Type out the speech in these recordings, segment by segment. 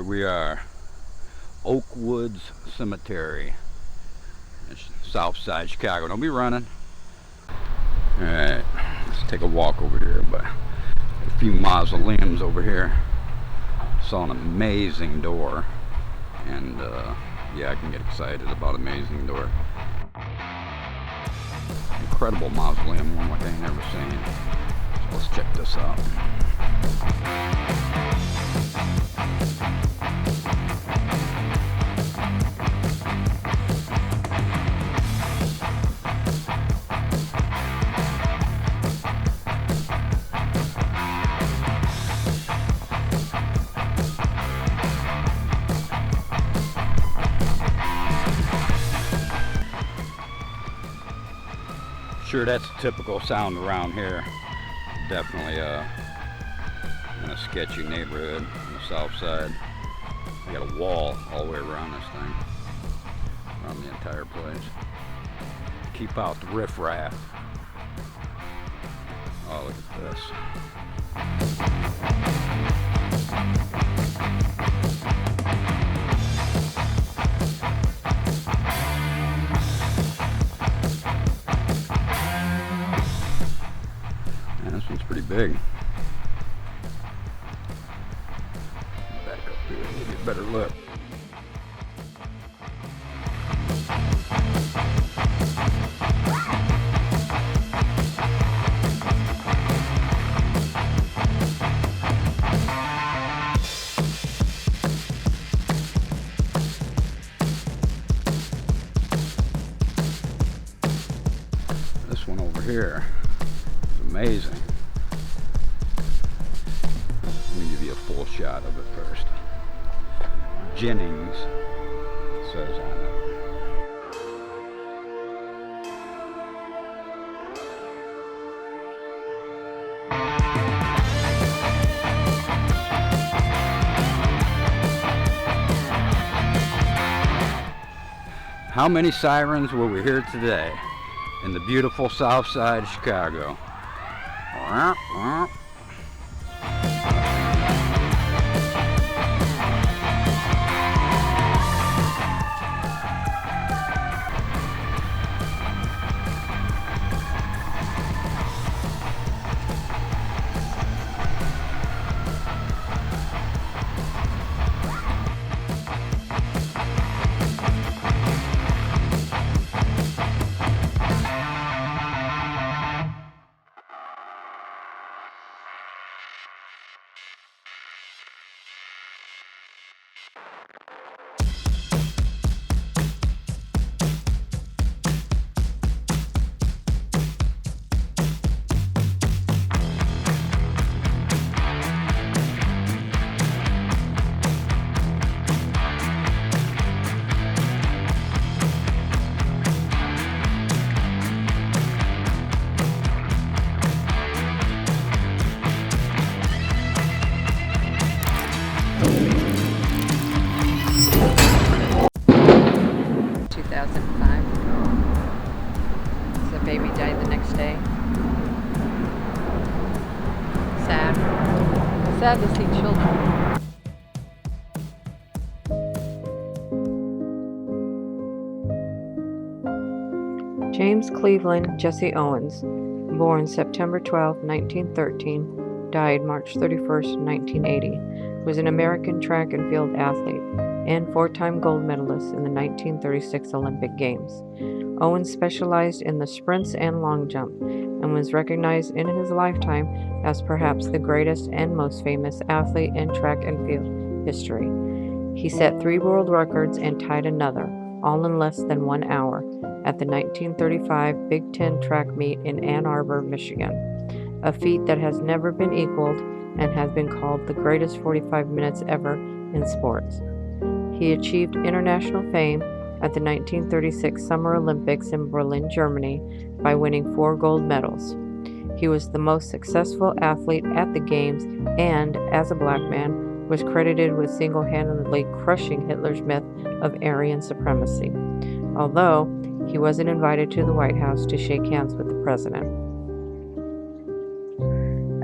we are, Oakwoods Cemetery, south side Chicago. Don't be running. Alright, let's take a walk over here by a few mausoleums over here. Saw an amazing door, and yeah, I can get excited about amazing door. Incredible mausoleum, one like I ain't never seen. So let's check this out. Sure, that's a typical sound around here. Definitely in a sketchy neighborhood on the south side. I got a wall all the way around this thing, around the entire place. Keep out the riffraff. Oh, look at this. This one's pretty big. Back up here and give you a better look. This one over here is amazing. Let me give you a full shot of it first. Jennings says on it. How many sirens will we hear today in the beautiful south side of Chicago? Baby died the next day. Sad. Sad to see children. James Cleveland Jesse Owens, born September 12, 1913, died March 31, 1980, was an American track and field athlete and four-time gold medalist in the 1936 Olympic Games. Owens specialized in the sprints and long jump and was recognized in his lifetime as perhaps the greatest and most famous athlete in track and field history. He set 3 world records and tied another, all in less than 1 hour, at the 1935 Big Ten track meet in Ann Arbor, Michigan, a feat that has never been equaled and has been called the greatest 45 minutes ever in sports. He achieved international fame at the 1936 Summer Olympics in Berlin, Germany, by winning 4 gold medals. He was the most successful athlete at the Games and, as a black man, was credited with single-handedly crushing Hitler's myth of Aryan supremacy, although he wasn't invited to the White House to shake hands with the president.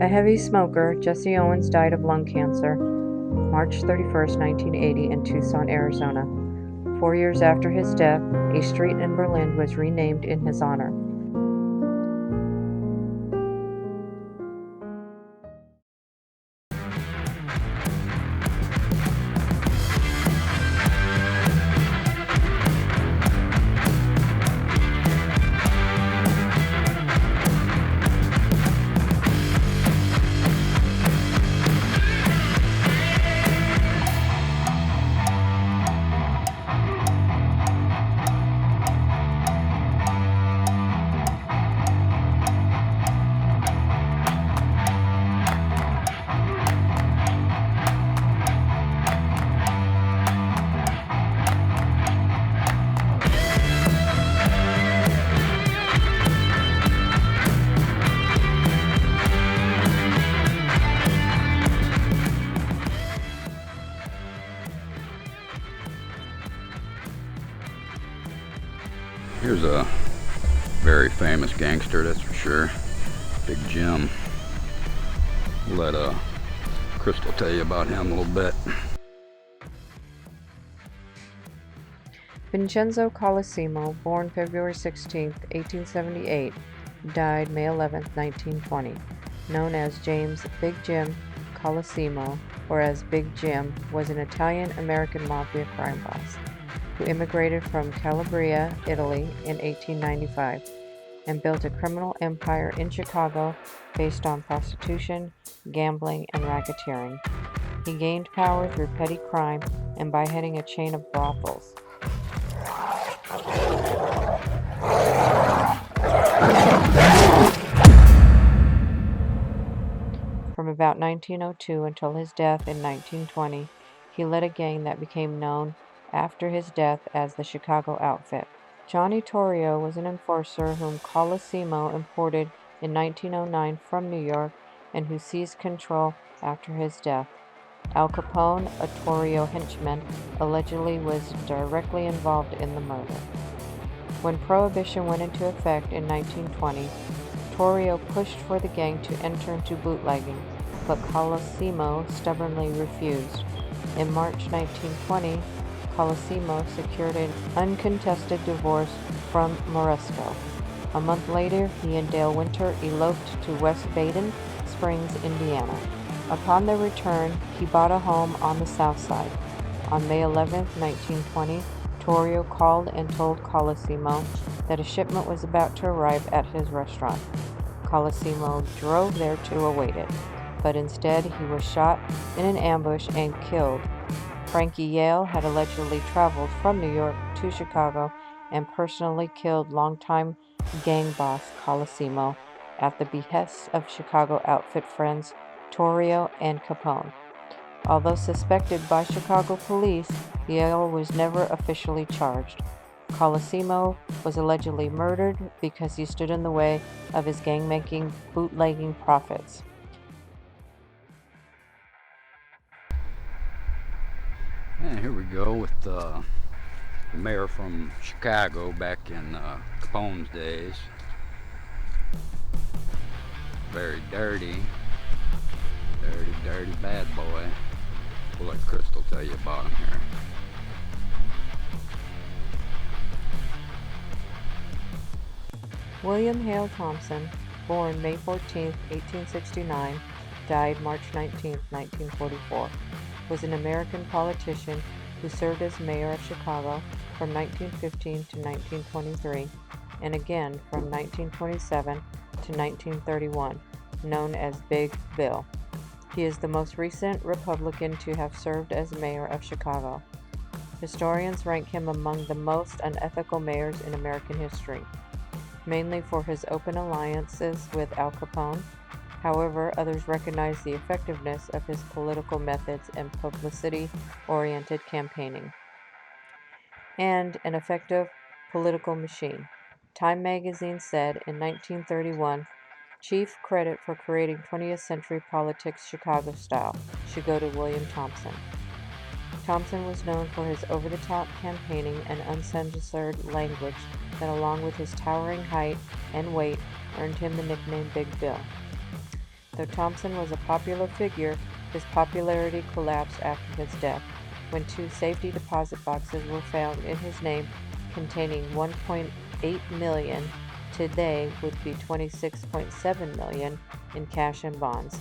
A heavy smoker, Jesse Owens died of lung cancer March 31, 1980, in Tucson, Arizona. 4 years after his death, a street in Berlin was renamed in his honor. Here's a very famous gangster, that's for sure. Big Jim. We'll let Crystal tell you about him a little bit. Vincenzo Colisimo, born February 16, 1878, died May 11, 1920. Known as James Big Jim Colisimo, or as Big Jim, was an Italian-American mafia crime boss who immigrated from Calabria, Italy in 1895 and built a criminal empire in Chicago based on prostitution, gambling, and racketeering. He gained power through petty crime and by heading a chain of brothels. From about 1902 until his death in 1920, he led a gang that became known after his death as the Chicago Outfit. Johnny Torrio was an enforcer whom Colisimo imported in 1909 from New York and who seized control after his death. Al Capone, a Torrio henchman, allegedly was directly involved in the murder. When Prohibition went into effect in 1920, Torrio pushed for the gang to enter into bootlegging, but Colisimo stubbornly refused. In March 1920, Colisimo secured an uncontested divorce from Moresco. A month later, he and Dale Winter eloped to West Baden Springs, Indiana. Upon their return, he bought a home on the south side. On May 11, 1920, Torrio called and told Colisimo that a shipment was about to arrive at his restaurant. Colisimo drove there to await it, but instead he was shot in an ambush and killed. Frankie Hale had allegedly traveled from New York to Chicago and personally killed longtime gang boss Colisimo at the behest of Chicago Outfit friends Torrio and Capone. Although suspected by Chicago police, Hale was never officially charged. Colisimo was allegedly murdered because he stood in the way of his gang-making bootlegging profits. And here we go with the mayor from Chicago back in Capone's days. Very dirty, dirty bad boy. We'll let Crystal tell you about him here. William Hale Thompson, born May 14, 1869, died March 19, 1944, was an American politician who served as mayor of Chicago from 1915 to 1923, and again from 1927 to 1931, known as Big Bill. He is the most recent Republican to have served as mayor of Chicago. Historians rank him among the most unethical mayors in American history, mainly for his open alliances with Al Capone. However, others recognize the effectiveness of his political methods and publicity-oriented campaigning, and an effective political machine. Time magazine said in 1931, chief credit for creating 20th century politics Chicago style should go to William Thompson. Thompson was known for his over-the-top campaigning and uncensored language that, along with his towering height and weight, earned him the nickname Big Bill. Though Thompson was a popular figure, His popularity collapsed after his death, when 2 safety deposit boxes were found in his name containing $1.8 million, today would be $26.7 million, in cash and bonds.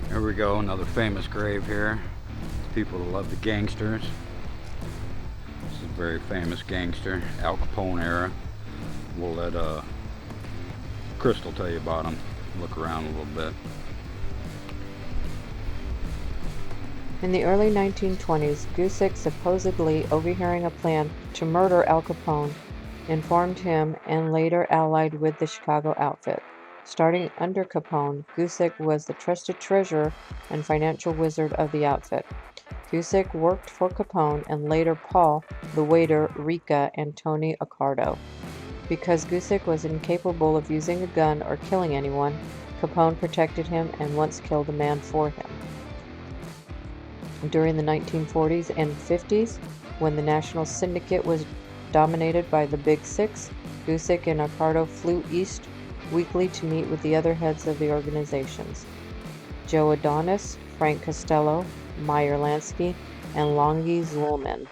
Here we go, another famous grave here. People that love the gangsters. This is a very famous gangster, Al Capone era. We'll let Crystal tell you about him. Look around a little bit. In the early 1920s, Gusick, supposedly overhearing a plan to murder Al Capone, informed him and later allied with the Chicago outfit. Starting under Capone, Gusick was the trusted treasurer and financial wizard of the outfit. Gusick worked for Capone and later Paul, the waiter, Rica, and Tony Accardo. Because Gusick was incapable of using a gun or killing anyone, Capone protected him and once killed a man for him. During the 1940s and 50s, when the national syndicate was dominated by the Big Six, Gusick and Accardo flew east weekly to meet with the other heads of the organizations: Joe Adonis, Frank Costello, Meyer Lansky, and Longy Zulman.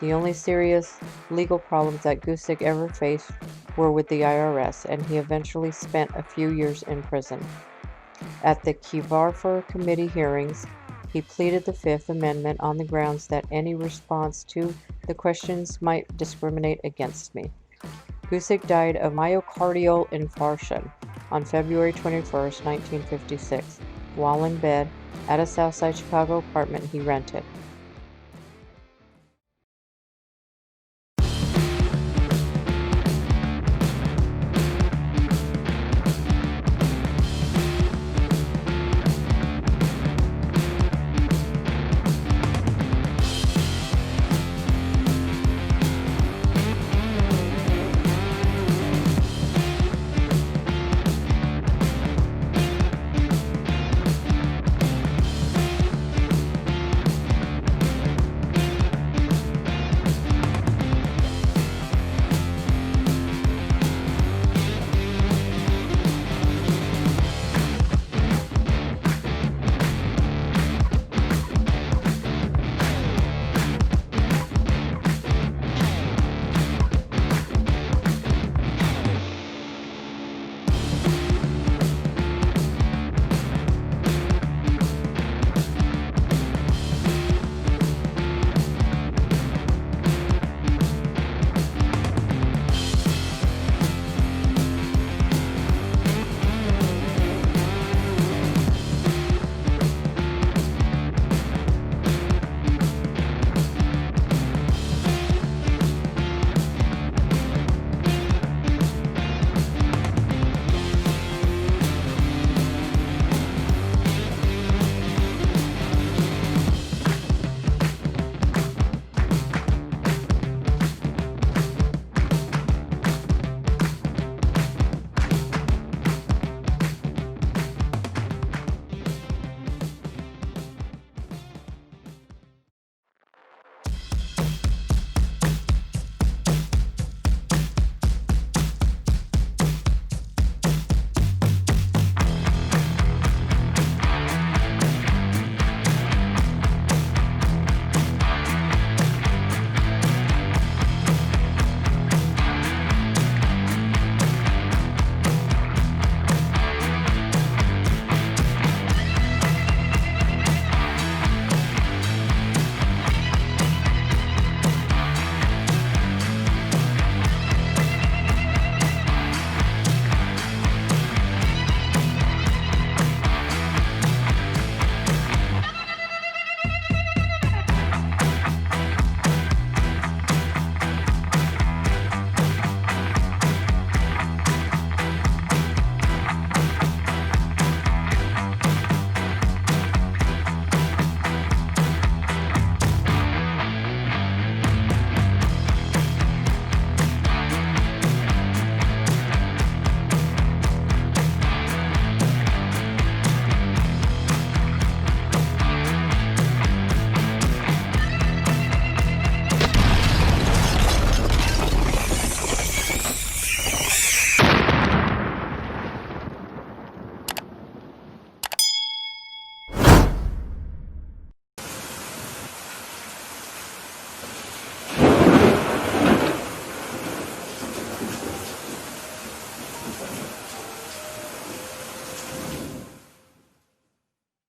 The only serious legal problems that Gusick ever faced were with the IRS, and he eventually spent a few years in prison. At the Kievarfer Committee hearings, he pleaded the Fifth Amendment on the grounds that any response to the questions might discriminate against me. Gusick died of myocardial infarction on February 21, 1956, while in bed at a Southside Chicago apartment he rented.